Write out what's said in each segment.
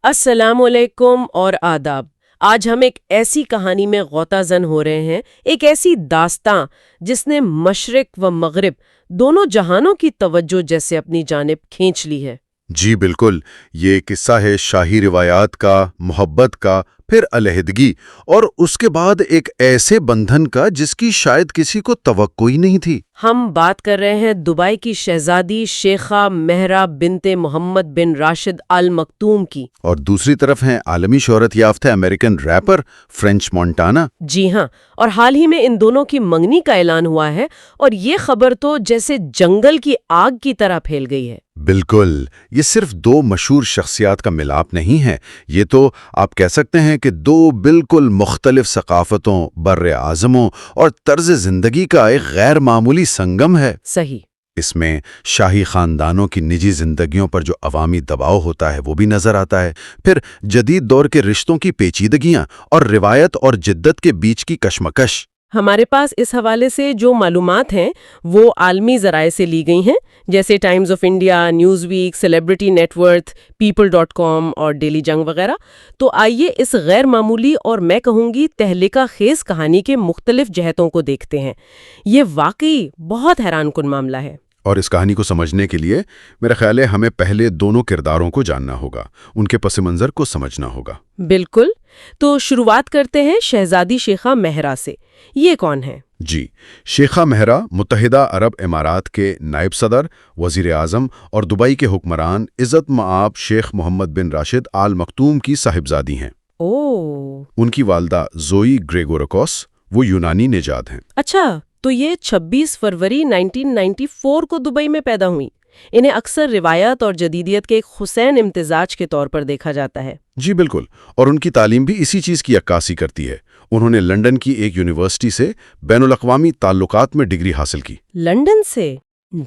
السلام علیکم اور آداب۔ آج ہم ایک ایسی کہانی میں غوطہ زن ہو رہے ہیں، ایک ایسی داستاں جس نے مشرق و مغرب دونوں جہانوں کی توجہ جیسے اپنی جانب کھینچ لی ہے۔ جی بالکل، یہ قصہ ہے شاہی روایات کا، محبت کا، پھر علیحدگی، اور اس کے بعد ایک ایسے بندھن کا جس کی شاید کسی کو توقع ہی نہیں تھی۔ ہم بات کر رہے ہیں دبئی کی شہزادی شیخہ مہرہ بنت محمد بن راشد آل مکتوم کی۔ اور دوسری طرف ہیں عالمی شہرت یافتہ امریکن ریپر فرینچ مونٹانا۔ جی ہاں، اور حال ہی میں ان دونوں کی منگنی کا اعلان ہوا ہے، اور یہ خبر تو جیسے جنگل کی آگ کی طرح پھیل گئی ہے۔ بالکل، یہ صرف دو مشہور شخصیات کا ملاپ نہیں ہے، یہ تو آپ کہہ سکتے ہیں کہ دو بالکل مختلف ثقافتوں، بر اعظموں اور طرز زندگی کا ایک غیر معمولی سنگم ہے۔ صحیح۔ اس میں شاہی خاندانوں کی نجی زندگیوں پر جو عوامی دباؤ ہوتا ہے وہ بھی نظر آتا ہے، پھر جدید دور کے رشتوں کی پیچیدگیاں اور روایت اور جدت کے بیچ کی کشمکش۔ ہمارے پاس اس حوالے سے جو معلومات ہیں وہ عالمی ذرائع سے لی گئی ہیں، جیسے Times of India, Newsweek, Celebrity Net Worth, people.com اور ڈیلی جنگ وغیرہ۔ تو آئیے اس غیر معمولی اور میں کہوں گی تہلکہ خیز کہانی کے مختلف جہتوں کو دیکھتے ہیں۔ یہ واقعی بہت حیران کن معاملہ ہے۔ اور اس کہانی کو سمجھنے کے لیے میرا خیال ہے ہمیں پہلے دونوں کرداروں کو جاننا ہوگا، ان کے پس منظر کو سمجھنا ہوگا۔ بالکل، تو شروعات کرتے ہیں شہزادی شیخہ مہرہ سے۔ یہ کون ہے؟ جی، شیخہ مہرہ متحدہ عرب امارات کے نائب صدر، وزیر اعظم اور دبئی کے حکمران عزت مآب شیخ محمد بن راشد آل مکتوم کی صاحبزادی ہیں۔ ان کی والدہ زوئی گریگورکوس وہ یونانی نژاد ہیں۔ اچھا، تو یہ 26 فروری 1994 کو دبئی میں پیدا ہوئی۔ انہیں اکثر روایت اور جدیدیت کے ایک حسین امتزاج کے طور پر دیکھا جاتا ہے۔ جی بالکل، اور ان کی تعلیم بھی اسی چیز کی عکاسی کرتی ہے۔ انہوں نے لندن کی ایک یونیورسٹی سے بین الاقوامی تعلقات میں ڈگری حاصل کی۔ لندن سے؟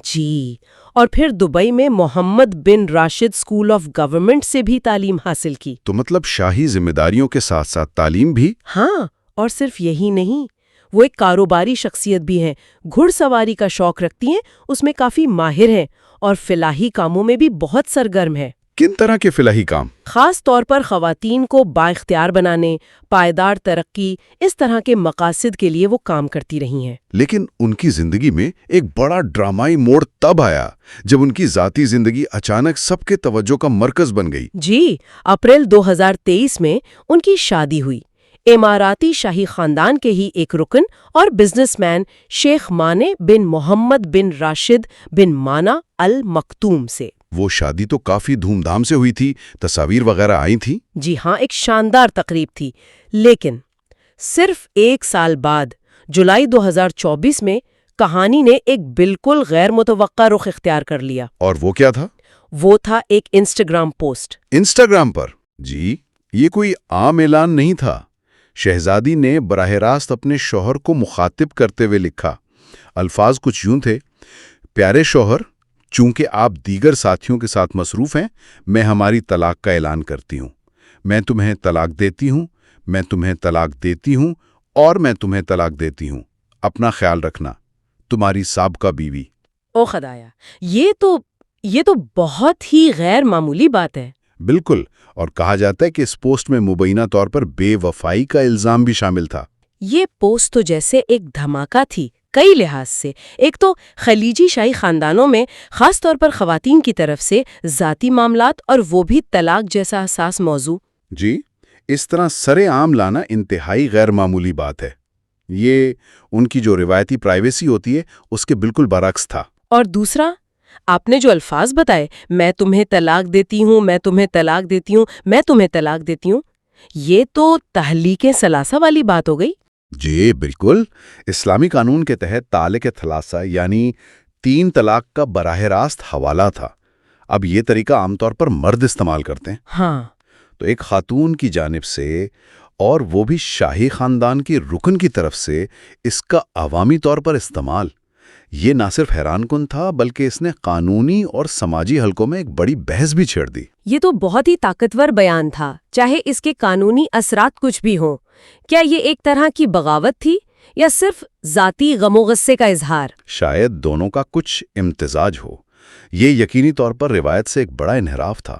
جی، اور پھر دبئی میں محمد بن راشد اسکول آف گورنمنٹ سے بھی تعلیم حاصل کی۔ تو مطلب شاہی ذمہ داریوں کے ساتھ ساتھ تعلیم بھی۔ ہاں، اور صرف یہی نہیں، وہ ایک کاروباری شخصیت بھی ہیں، گھڑ سواری کا شوق رکھتی ہیں، اس میں کافی ماہر ہیں، اور فلاحی کاموں میں بھی بہت سرگرم ہے۔ کن طرح کے فلاحی کام؟ خاص طور پر خواتین کو بااختیار بنانے، پائیدار ترقی، اس طرح کے مقاصد کے لیے وہ کام کرتی رہی ہیں۔ لیکن ان کی زندگی میں ایک بڑا ڈرامائی موڑ تب آیا جب ان کی ذاتی زندگی اچانک سب کے توجہ کا مرکز بن گئی۔ جی، اپریل 2023 میں ان کی شادی ہوئی اماراتی شاہی خاندان کے ہی ایک رکن اور بزنس مین شیخ مانے بن محمد بن راشد بن مانا المکتوم سے۔ وہ شادی تو کافی دھوم دھام سے ہوئی تھی، تصاویر وغیرہ آئی تھی۔ جی ہاں، ایک شاندار تقریب تھی، لیکن صرف ایک سال بعد جولائی 2024 میں کہانی نے ایک بالکل غیر متوقع رخ اختیار کر لیا۔ اور وہ کیا تھا؟ وہ تھا ایک انسٹاگرام پوسٹ۔ انسٹاگرام پر؟ جی، یہ کوئی عام اعلان نہیں تھا۔ شہزادی نے براہ راست اپنے شوہر کو مخاطب کرتے ہوئے لکھا۔ الفاظ کچھ یوں تھے: پیارے شوہر، چونکہ آپ دیگر ساتھیوں کے ساتھ مصروف ہیں، میں ہماری طلاق کا اعلان کرتی ہوں۔ میں تمہیں طلاق دیتی ہوں، میں تمہیں طلاق دیتی ہوں، اور میں تمہیں طلاق دیتی ہوں۔ اپنا خیال رکھنا، تمہاری سابقہ بیوی۔ او خدایا، یہ تو بہت ہی غیر معمولی بات ہے۔ بالکل، اور کہا جاتا ہے کہ اس پوسٹ میں مبینہ طور پر بے وفائی کا الزام بھی شامل تھا۔ یہ پوسٹ تو جیسے ایک دھماکہ تھی کئی لحاظ سے۔ ایک تو خلیجی شاہی خاندانوں میں خاص طور پر خواتین کی طرف سے ذاتی معاملات، اور وہ بھی طلاق جیسا حساس موضوع۔ جی، اس طرح سرے عام لانا انتہائی غیر معمولی بات ہے۔ یہ ان کی جو روایتی پرائیویسی ہوتی ہے اس کے بالکل برعکس تھا۔ اور دوسرا، آپ نے جو الفاظ بتائے، میں تمہیں طلاق دیتی ہوں، میں تمہیں طلاق دیتی ہوں، میں تمہیں طلاق دیتی ہوں، یہ تو تحلیق ثلاثہ والی بات ہو گئی۔ جی بالکل، اسلامی قانون کے تحت طالق ثلاثہ یعنی 3 طلاق کا براہ راست حوالہ تھا۔ اب یہ طریقہ عام طور پر مرد استعمال کرتے ہیں۔ ہاں، تو ایک خاتون کی جانب سے، اور وہ بھی شاہی خاندان کی رکن کی طرف سے، اس کا عوامی طور پر استعمال، یہ نہ صرف حیران کن تھا بلکہ اس نے قانونی اور سماجی حلقوں میں ایک بڑی بحث بھی چھیڑ دی۔ یہ تو بہت ہی طاقتور بیان تھا، چاہے اس کے قانونی اثرات کچھ بھی ہوں۔ کیا یہ ایک طرح کی بغاوت تھی یا صرف ذاتی غم و غصے کا اظہار؟ شاید دونوں کا کچھ امتزاج ہو۔ یہ یقینی طور پر روایت سے ایک بڑا انحراف تھا،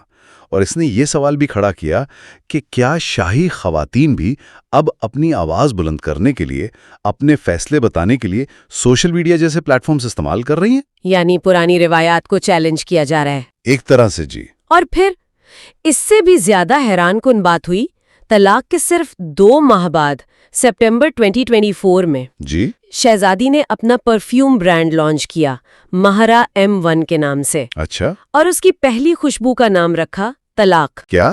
اور اس نے یہ سوال بھی کھڑا کیا کہ کیا شاہی خواتین بھی اب اپنی آواز بلند کرنے کے لیے، اپنے فیصلے بتانے کے لیے سوشل میڈیا جیسے پلیٹ فارمز استعمال کر رہی ہیں؟ یعنی پرانی روایات کو چیلنج کیا جا رہا ہے ایک طرح سے جی۔ اور پھر اس سے بھی زیادہ حیران کن بات ہوئی طلاق کے صرف 2 ماہ بعد سپٹمبر 2024 میں جی شہزادی نے اپنا پرفیوم برانڈ لانچ کیا مہرا M1 کے نام سے، اچھا، اور اس کی پہلی خوشبو کا نام رکھا طلاق۔ کیا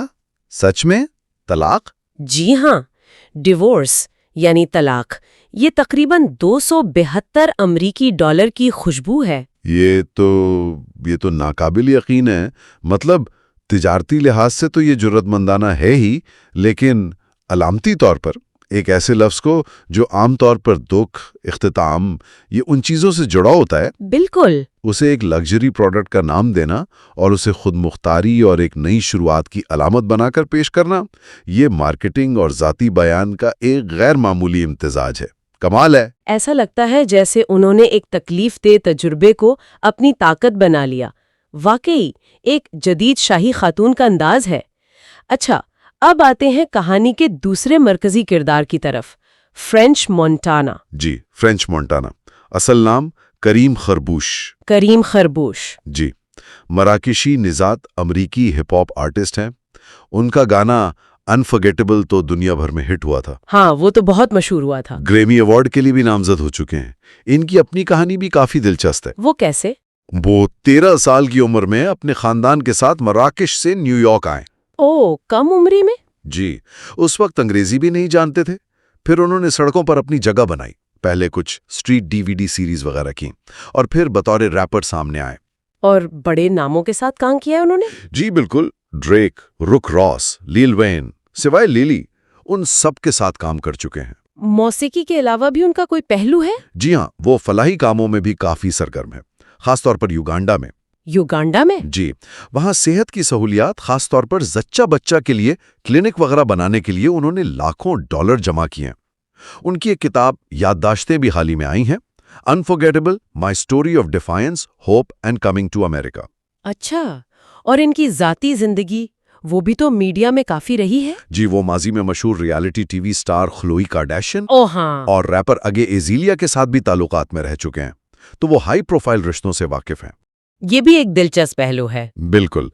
سچ میں طلاق؟ جی ہاں، ڈیورس یعنی طلاق۔ یہ تقریباً $272 امریکی کی خوشبو ہے۔ یہ تو ناقابل یقین ہے۔ مطلب تجارتی لحاظ سے تو یہ جرأت مندانہ ہے ہی، لیکن علامتی طور پر ایک ایسے لفظ کو جو عام طور پر دکھ، اختتام، یہ ان چیزوں سے جڑا ہوتا ہے، بالکل، اسے ایک لگژری پروڈکٹ کا نام دینا اور اسے خود مختاری اور ایک نئی شروعات کی علامت بنا کر پیش کرنا، یہ مارکیٹنگ اور ذاتی بیان کا ایک غیر معمولی امتزاج ہے۔ کمال ہے۔ ایسا لگتا ہے جیسے انہوں نے ایک تکلیف دہ تجربے کو اپنی طاقت بنا لیا۔ واقعی ایک جدید شاہی خاتون کا انداز ہے۔ اچھا، اب آتے ہیں کہانی کے دوسرے مرکزی کردار کی طرف، فرینچ مونٹانا۔ جی، فرینچ مونٹانا، اصل نام کریم خربوش۔ کریم خربوش۔ جی، مراکشی نژاد امریکی ہپ ہاپ آرٹسٹ ہیں۔ ان کا گانا انفرگیٹیبل تو دنیا بھر میں ہٹ ہوا تھا۔ ہاں، وہ تو بہت مشہور ہوا تھا۔ گریمی ایوارڈ کے لیے بھی نامزد ہو چکے ہیں۔ ان کی اپنی کہانی بھی کافی دلچسپ ہے۔ وہ کیسے؟ وہ 13 سال کی عمر میں اپنے خاندان کے ساتھ مراکش سے نیو یارک آئے۔ کم عمری میں؟ جی، اس وقت انگریزی بھی نہیں جانتے تھے۔ پھر انہوں نے سڑکوں پر اپنی جگہ بنائی، پہلے کچھ اسٹریٹ DVD سیریز وغیرہ کی، اور پھر بطور ریپر سامنے آئے۔ اور بڑے ناموں کے ساتھ کام کیا ہے انہوں نے؟ جی بالکل، ڈریک، رک راس، لیل وین، سوائے لیلی، ان سب کے ساتھ کام کر چکے ہیں۔ موسیقی کے علاوہ بھی ان کا کوئی پہلو ہے؟ جی ہاں، وہ فلاحی کاموں میں بھی کافی سرگرم ہے، خاص طور پر یوگانڈا میں۔ یوگانڈا میں؟ جی، وہاں صحت کی سہولیات، خاص طور پر زچہ بچہ کے لیے کلینک وغیرہ بنانے کے لیے انہوں نے لاکھوں ڈالر جمع کیے ہیں۔ ان کی ایک کتاب یادداشتیں بھی حال ہی میں آئی ہیں، unforgettable, my story of defiance, hope and coming to America. اچھا، اور ان کی ذاتی زندگی وہ بھی تو میڈیا میں کافی رہی ہے؟ جی، وہ ماضی میں مشہور reality TV star Khloe Kardashian ہاں، اور ریپر اگے ایزیلیا کے ساتھ بھی تعلقات میں رہ چکے ہیں، تو وہ ہائی پروفائل رشتوں سے واقف ہیں۔ یہ بھی ایک دلچسپ پہلو ہے۔ بالکل،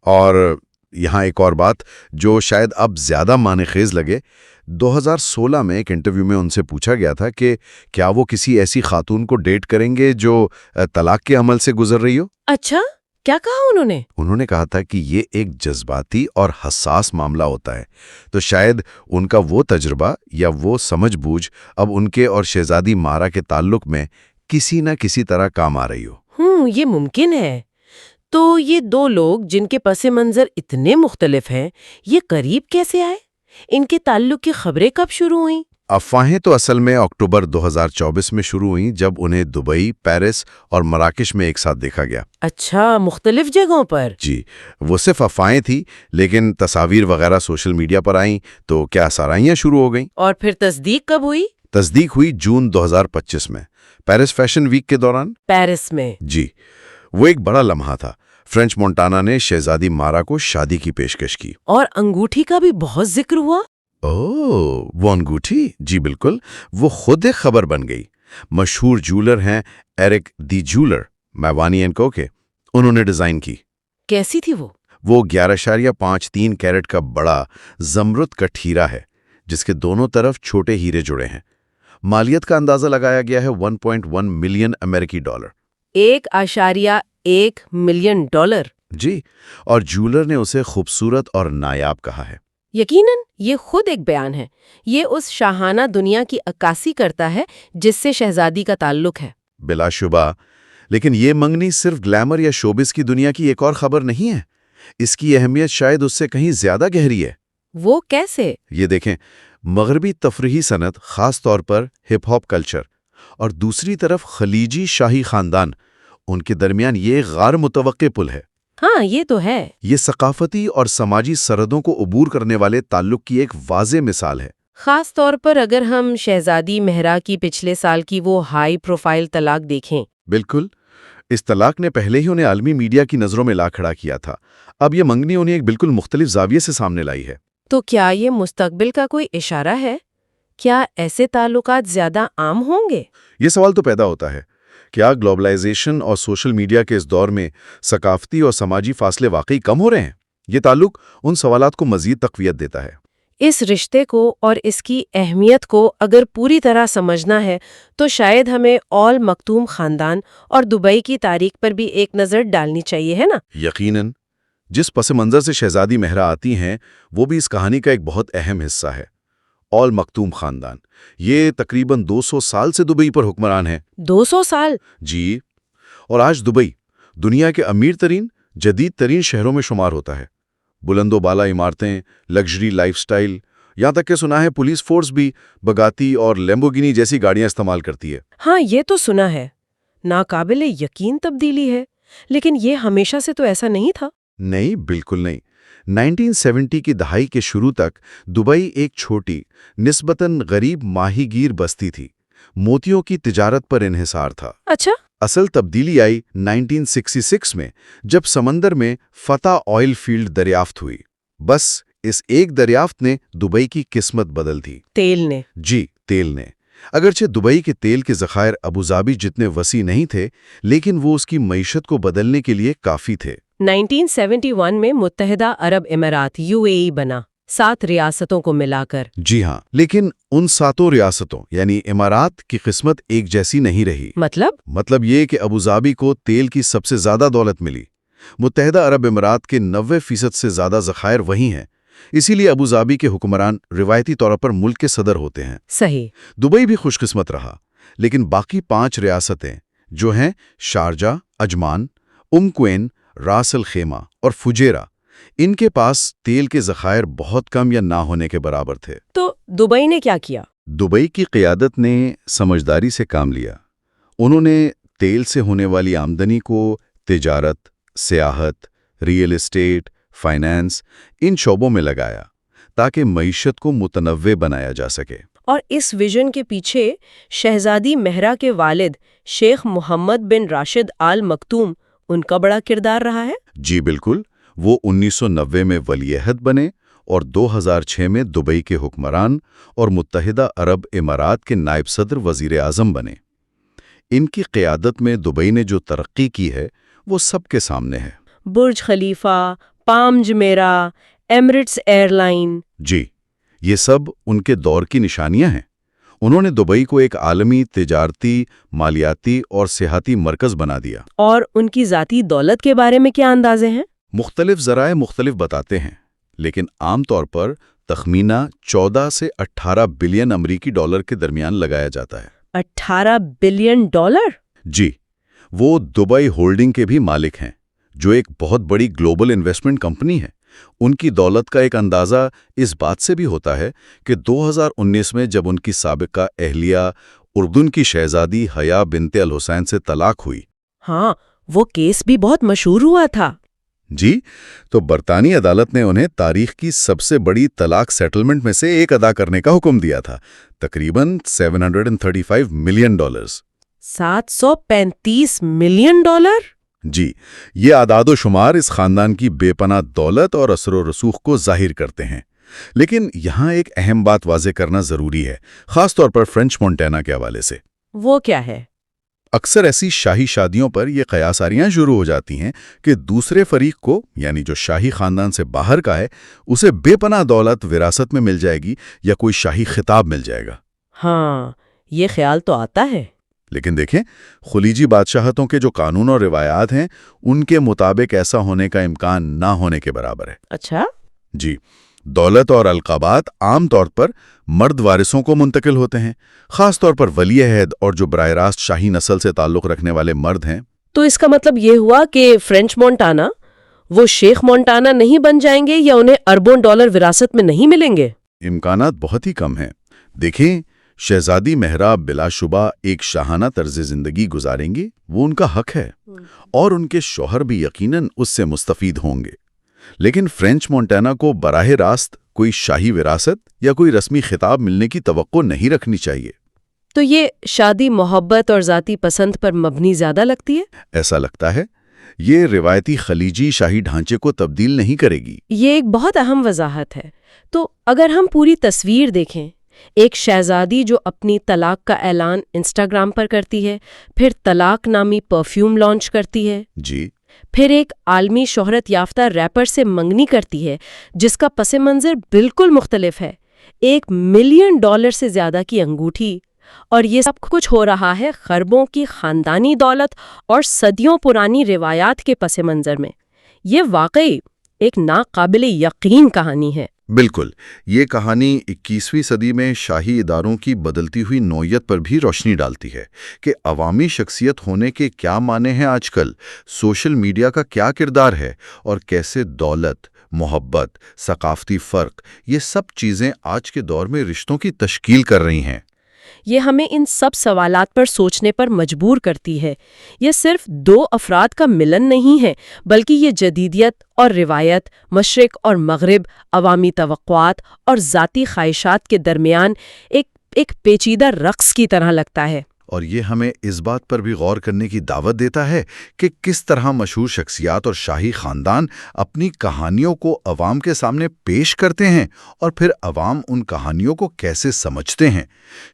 اور یہاں ایک اور بات جو شاید اب زیادہ معنی خیز لگے، 2016 میں ایک انٹرویو میں ان سے پوچھا گیا تھا کہ کیا وہ کسی ایسی خاتون کو ڈیٹ کریں گے جو طلاق کے عمل سے گزر رہی ہو۔ اچھا، کیا کہا انہوں نے؟ انہوں نے کہا تھا کہ یہ ایک جذباتی اور حساس معاملہ ہوتا ہے، تو شاید ان کا وہ تجربہ یا وہ سمجھ بوجھ اب ان کے اور شہزادی مارا کے تعلق میں کسی نہ کسی طرح کام آ رہی ہو۔ یہ ممکن ہے۔ تو یہ 2 لوگ جن کے پس منظر اتنے مختلف ہیں، یہ قریب کیسے آئے؟ ان کے تعلق کی خبریں کب شروع ہوئیں؟ افواہیں تو اصل میں اکتوبر 2024 میں شروع ہوئیں، جب انہیں دبئی، پیرس اور مراکش میں ایک ساتھ دیکھا گیا۔ اچھا، مختلف جگہوں پر؟ جی، وہ صرف افواہیں تھی، لیکن تصاویر وغیرہ سوشل میڈیا پر آئیں تو کیا سرائیاں شروع ہو گئیں۔ اور پھر تصدیق کب ہوئی؟ تصدیق ہوئی جون 2025 میں، پیرس فیشن ویک کے دوران۔ پیرس میں؟ جی، وہ ایک بڑا لمحہ تھا۔ فرینچ مونٹانا نے شہزادی مارا کو شادی کی پیشکش کی۔ اور انگوٹھی کا بھی بہت ذکر ہوا۔ وہ انگوٹھی؟ جی بالکل، وہ خود ایک خبر بن گئی۔ مشہور جولر ہیں ایرک دی جولر، میوانی اینڈ کو کے، انہوں نے ڈیزائن کی۔ کیسی تھی وہ؟ وہ 11.53 کیرٹ کا بڑا زمرد کا ہیرا ہے، جس کے دونوں طرف چھوٹے ہیرے جڑے ہیں۔ مالیت کا اندازہ لگایا گیا ہے 1.1 ملین امریکی ڈالر۔ 1.1 million dollar? جی، اور جولر نے اسے خوبصورت اور نایاب کہا ہے۔ یقیناً یہ خود ایک بیان ہے۔ یہ اس شاہانہ دنیا کی عکاسی کرتا ہے جس سے شہزادی کا تعلق ہے۔ بلا شبہ، لیکن یہ منگنی صرف گلیمر یا شوبز کی دنیا کی ایک اور خبر نہیں ہے۔ اس کی اہمیت شاید اس سے کہیں زیادہ گہری ہے۔ وہ کیسے؟ یہ دیکھیں، مغربی تفریحی صنعت، خاص طور پر ہپ ہاپ کلچر، اور دوسری طرف خلیجی شاہی خاندان، ان کے درمیان یہ غیر متوقع پل ہے۔ ہاں، یہ تو ہے۔ یہ ثقافتی اور سماجی سرحدوں کو عبور کرنے والے تعلق کی ایک واضح مثال ہے۔ خاص طور پر اگر ہم شہزادی مہرا کی پچھلے سال کی وہ ہائی پروفائل طلاق دیکھیں۔ بالکل، اس طلاق نے پہلے ہی انہیں عالمی میڈیا کی نظروں میں لا کھڑا کیا تھا، اب یہ منگنی انہیں ایک بالکل مختلف زاویے سے سامنے لائی ہے۔ تو کیا یہ مستقبل کا کوئی اشارہ ہے؟ کیا ایسے تعلقات زیادہ عام ہوں گے؟ یہ سوال تو پیدا ہوتا ہے، کیا گلوبلائزیشن اور سوشل میڈیا کے اس دور میں ثقافتی اور سماجی فاصلے واقعی کم ہو رہے ہیں؟ یہ تعلق ان سوالات کو مزید تقویت دیتا ہے۔ اس رشتے کو اور اس کی اہمیت کو اگر پوری طرح سمجھنا ہے تو شاید ہمیں آل مکتوم خاندان اور دبئی کی تاریخ پر بھی ایک نظر ڈالنی چاہیے، ہے نا؟ یقیناً جس پس منظر سے شہزادی مہرا آتی ہیں وہ بھی اس کہانی کا ایک بہت اہم حصہ ہے۔ آل مکتوم خاندان یہ تقریباً 200 سال سے دبئی پر حکمران ہے۔ 200 سال؟ جی، اور آج دبئی دنیا کے امیر ترین جدید ترین شہروں میں شمار ہوتا ہے۔ بلند و بالا عمارتیں، لگژری لائف سٹائل، یہاں تک کہ سنا ہے پولیس فورس بھی بگاتی اور لیمبورگینی جیسی گاڑیاں استعمال کرتی ہے۔ ہاں، یہ تو سنا ہے۔ ناقابل یقین تبدیلی ہے، لیکن یہ ہمیشہ سے تو ایسا نہیں تھا۔ نہیں، بالکل نہیں۔ 1970 کی دہائی کے شروع تک دبئی ایک چھوٹی، نسبتاً غریب ماہی گیر بستی تھی۔ موتیوں کی تجارت پر انحصار تھا۔ اچھا۔ اصل تبدیلی آئی 1966 میں جب سمندر میں فتح آئل فیلڈ دریافت ہوئی۔ بس اس ایک دریافت نے دبئی کی قسمت بدل دی۔ تیل نے؟ جی، تیل نے۔ اگرچہ دبئی کے تیل کے ذخائر ابوظہبی جتنے وسیع نہیں تھے، لیکن وہ اس کی معیشت کو بدلنے کے لیے کافی تھے۔ 1971 میں متحدہ عرب امارات UAE بنا، 7 ریاستوں کو ملا کر۔ جی ہاں، لیکن ان 7 ریاستوں یعنی امارات کی قسمت ایک جیسی نہیں رہی۔ مطلب یہ کہ ابوظہبی کو تیل کی سب سے زیادہ دولت ملی۔ متحدہ عرب امارات کے 90% سے زیادہ ذخائر وہی ہیں، اسی لیے ابوظہبی کے حکمران روایتی طور پر ملک کے صدر ہوتے ہیں۔ صحیح۔ دبئی بھی خوش قسمت رہا، لیکن باقی 5 ریاستیں جو ہیں شارجہ، عجمان، کوین، راس الخیمہ اور فجیرہ، ان کے پاس تیل کے ذخائر بہت کم یا نہ ہونے کے برابر تھے۔ تو دبئی نے کیا کیا؟ دبئی کی قیادت نے سمجھداری سے کام لیا۔ انہوں نے تیل سے ہونے والی آمدنی کو تجارت، سیاحت، ریئل اسٹیٹ، فائنانس، ان شعبوں میں لگایا تاکہ معیشت کو متنوع بنایا جا سکے۔ اور اس ویژن کے پیچھے شہزادی مہرا کے والد شیخ محمد بن راشد آل مکتوم، ان کا بڑا کردار رہا ہے؟ جی بالکل، وہ 1990 میں ولی عہد بنے اور 2006 میں دبئی کے حکمران اور متحدہ عرب امارات کے نائب صدر وزیر اعظم بنے۔ ان کی قیادت میں دبئی نے جو ترقی کی ہے وہ سب کے سامنے ہے۔ برج خلیفہ، پام جمیرہ، ایمریٹس ایئر لائن۔ جی، یہ سب ان کے دور کی نشانیاں ہیں۔ انہوں نے دبئی کو ایک عالمی تجارتی، مالیاتی اور سیاحتی مرکز بنا دیا۔ اور ان کی ذاتی دولت کے بارے میں کیا اندازے ہیں؟ مختلف ذرائع مختلف بتاتے ہیں، لیکن عام طور پر تخمینہ 14 سے 18 بلین امریکی ڈالر کے درمیان لگایا جاتا ہے۔ 18 بلین ڈالر؟ جی، وہ دبئی ہولڈنگ کے بھی مالک ہیں، جو ایک بہت بڑی گلوبل انویسٹمنٹ کمپنی ہے۔ ان کی دولت کا ایک اندازہ اس بات سے بھی ہوتا ہے کہ 2019 میں جب ان کی سابقہ اہلیہ اردن کی شہزادی حیا بنت الحسین سے طلاق ہوئی۔ ہاں، وہ کیس بھی بہت مشہور ہوا تھا۔ جی، تو برطانوی عدالت نے انہیں تاریخ کی سب سے بڑی طلاق سیٹلمنٹ میں سے ایک ادا کرنے کا حکم دیا تھا، تقریباً $735 ملین۔ 735 million dollar? جی، یہ اعداد و شمار اس خاندان کی بے پناہ دولت اور اثر و رسوخ کو ظاہر کرتے ہیں۔ لیکن یہاں ایک اہم بات واضح کرنا ضروری ہے، خاص طور پر فرینچ مونٹینا کے حوالے سے۔ وہ کیا ہے؟ اکثر ایسی شاہی شادیوں پر یہ قیاساریاں شروع ہو جاتی ہیں کہ دوسرے فریق کو، یعنی جو شاہی خاندان سے باہر کا ہے، اسے بے پناہ دولت وراثت میں مل جائے گی یا کوئی شاہی خطاب مل جائے گا۔ ہاں، یہ خیال تو آتا ہے۔ لیکن دیکھیں، خلیجی بادشاہتوں کے جو قانون اور روایات ہیں، ان کے مطابق ایسا ہونے کا امکان نہ ہونے کے برابر ہے۔ اچھا؟ جی، دولت اور القابات عام طور پر مرد وارثوں کو منتقل ہوتے ہیں، خاص طور پر ولی عہد اور جو براہ راست شاہی نسل سے تعلق رکھنے والے مرد ہیں۔ تو اس کا مطلب یہ ہوا کہ فرینچ مونٹانا وہ شیخ مونٹانا نہیں بن جائیں گے یا انہیں اربوں ڈالر وراثت میں نہیں ملیں گے؟ امکانات بہت ہی کم ہیں۔ دیکھیں، شہزادی مہرا بلا شبہ ایک شاہانہ طرز زندگی گزاریں گی، وہ ان کا حق ہے، اور ان کے شوہر بھی یقیناً اس سے مستفید ہوں گے۔ لیکن فرینچ مونٹانا کو براہ راست کوئی شاہی وراثت یا کوئی رسمی خطاب ملنے کی توقع نہیں رکھنی چاہیے۔ تو یہ شادی محبت اور ذاتی پسند پر مبنی زیادہ لگتی ہے؟ ایسا لگتا ہے یہ روایتی خلیجی شاہی ڈھانچے کو تبدیل نہیں کرے گی۔ یہ ایک بہت اہم وضاحت ہے۔ تو اگر ہم پوری تصویر دیکھیں، ایک شہزادی جو اپنی طلاق کا اعلان انسٹاگرام پر کرتی ہے، پھر طلاق نامی پرفیوم لانچ کرتی ہے، جی، پھر ایک عالمی شہرت یافتہ ریپر سے منگنی کرتی ہے جس کا پس منظر بالکل مختلف ہے، $1 ملین سے زیادہ کی انگوٹھی، اور یہ سب کچھ ہو رہا ہے خربوں کی خاندانی دولت اور صدیوں پرانی روایات کے پس منظر میں۔ یہ واقعی ایک ناقابل یقین کہانی ہے۔ بالکل، یہ کہانی 21ویں صدی میں شاہی اداروں کی بدلتی ہوئی نوعیت پر بھی روشنی ڈالتی ہے کہ عوامی شخصیت ہونے کے کیا معنی ہیں آج کل، سوشل میڈیا کا کیا کردار ہے، اور کیسے دولت، محبت، ثقافتی فرق، یہ سب چیزیں آج کے دور میں رشتوں کی تشکیل کر رہی ہیں۔ یہ ہمیں ان سب سوالات پر سوچنے پر مجبور کرتی ہے۔ یہ صرف دو افراد کا ملن نہیں ہے، بلکہ یہ جدیدیت اور روایت، مشرق اور مغرب، عوامی توقعات اور ذاتی خواہشات کے درمیان ایک پیچیدہ رقص کی طرح لگتا ہے۔ اور یہ ہمیں اس بات پر بھی غور کرنے کی دعوت دیتا ہے کہ کس طرح مشہور شخصیات اور شاہی خاندان اپنی کہانیوں کو عوام کے سامنے پیش کرتے ہیں، اور پھر عوام ان کہانیوں کو کیسے سمجھتے ہیں۔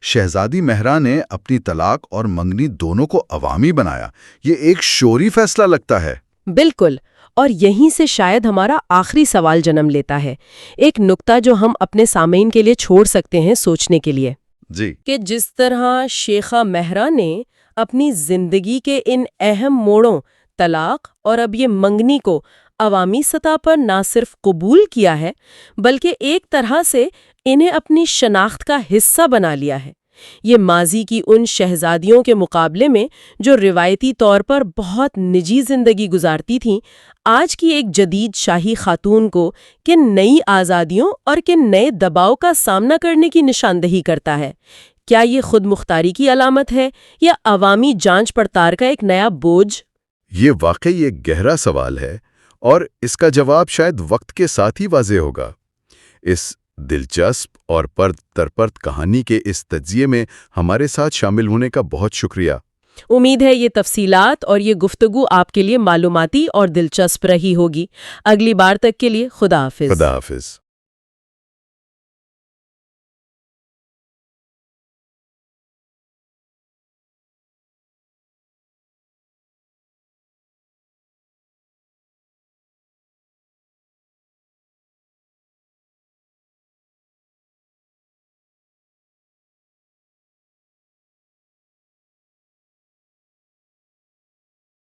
شہزادی مہرا نے اپنی طلاق اور منگنی دونوں کو عوامی بنایا۔ یہ ایک شعوری فیصلہ لگتا ہے۔ بالکل، اور یہیں سے شاید ہمارا آخری سوال جنم لیتا ہے، ایک نکتہ جو ہم اپنے سامعین کے لیے چھوڑ سکتے ہیں سوچنے کے لیے، جی، کہ جس طرح شیخہ مہرا نے اپنی زندگی کے ان اہم موڑوں، طلاق اور اب یہ منگنی کو عوامی سطح پر نہ صرف قبول کیا ہے بلکہ ایک طرح سے انہیں اپنی شناخت کا حصہ بنا لیا ہے، یہ ماضی کی ان شہزادیوں کے مقابلے میں جو روایتی طور پر بہت نجی زندگی گزارتی تھیں، آج کی ایک جدید شاہی خاتون کو کن نئی آزادیوں اور کن نئے دباؤ کا سامنا کرنے کی نشاندہی کرتا ہے۔ کیا یہ خود مختاری کی علامت ہے یا عوامی جانچ پڑتال کا ایک نیا بوجھ؟ یہ واقعی ایک گہرا سوال ہے، اور اس کا جواب شاید وقت کے ساتھ ہی واضح ہوگا۔ اس دلچسپ اور پرت در پرت کہانی کے اس تجزیے میں ہمارے ساتھ شامل ہونے کا بہت شکریہ۔ امید ہے یہ تفصیلات اور یہ گفتگو آپ کے لیے معلوماتی اور دلچسپ رہی ہوگی۔ اگلی بار تک کے لیے خدا حافظ۔ خدا حافظ۔